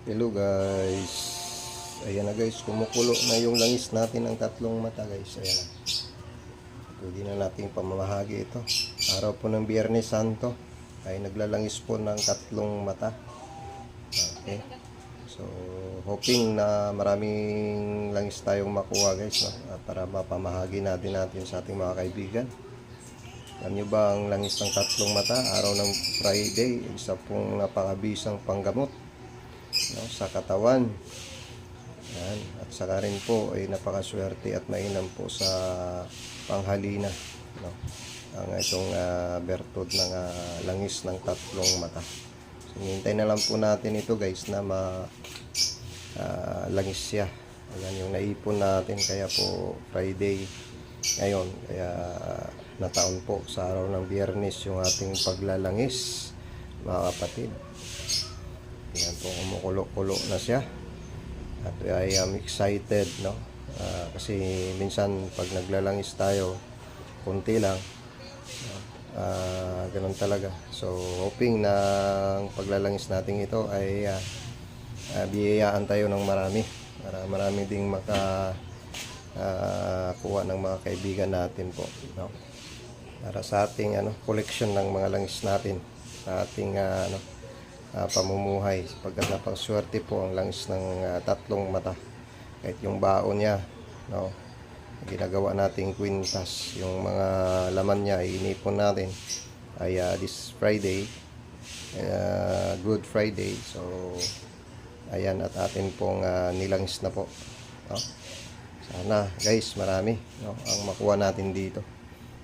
Hello guys. Ayan na guys, kumukulo na yung langis natin ng tatlong mata guys. Ayan na. Pwede na natin pamamahagi ito. Araw po ng Biyernes Santo ay naglalangis po ng tatlong mata. Okay. So, hoping na maraming langis tayong makuha guys, no? Para mapamahagi natin sa ating mga kaibigan. Alam nyo ba ang langis ng tatlong mata? Araw ng Friday, isa pong napakabisang panggamot, no, sa katawan. Yan. At saka rin po ay napakaswerte at mainam po sa panghalina, no, ang itong bertud ng langis ng tatlong mata. So, hintay na lang po natin ito guys na langis siya. Ayan yung naipon natin, kaya po Friday ngayon, kaya nataon po sa araw ng Biyernes yung ating paglalangis, mga kapatid. Yan po, kumukulo-kulo na siya. At I am excited, no? Kasi minsan pag naglalangis tayo, kunti lang, ganun talaga. So hoping na ang paglalangis natin ito ay biyayaan tayo ng marami, para marami ding kuha ng mga kaibigan natin po, no? Para sa ating collection ng mga langis natin, sa ating pamumuhay, sapagkat napakaswerte po ang langis ng tatlong mata. Kahit yung baon niya, no, ginagawa nating kwintas, yung mga laman niya ay inipon natin ay this Friday, Good Friday. So ayan, at atin pong nilangis na po, no? Sana guys marami, no, ang makuha natin dito.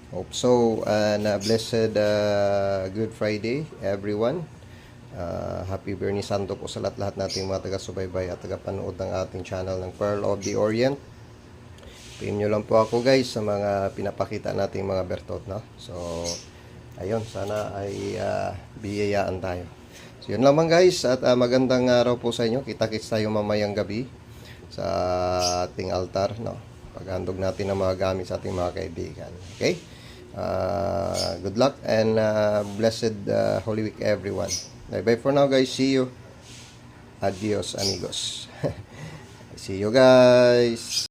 Hope so. Na blessed Good Friday everyone. Happy Biyernes Santo po sa lahat nating mga taga-subaybay at taga-panood ng ating channel ng Pearl of the Orient. PM nyo lang po ako guys sa mga pinapakita nating mga bertot, no? So ayun, sana ay biyayaan tayo. So yun lamang guys, at magandang araw po sa inyo. Kita-kits tayo mamayang gabi sa ating altar, no? Paghandog natin ng mga gamit sa ating mga kaibigan. Okay? Good luck and blessed Holy Week everyone. Bye for now guys. See you. Adios amigos. See you guys.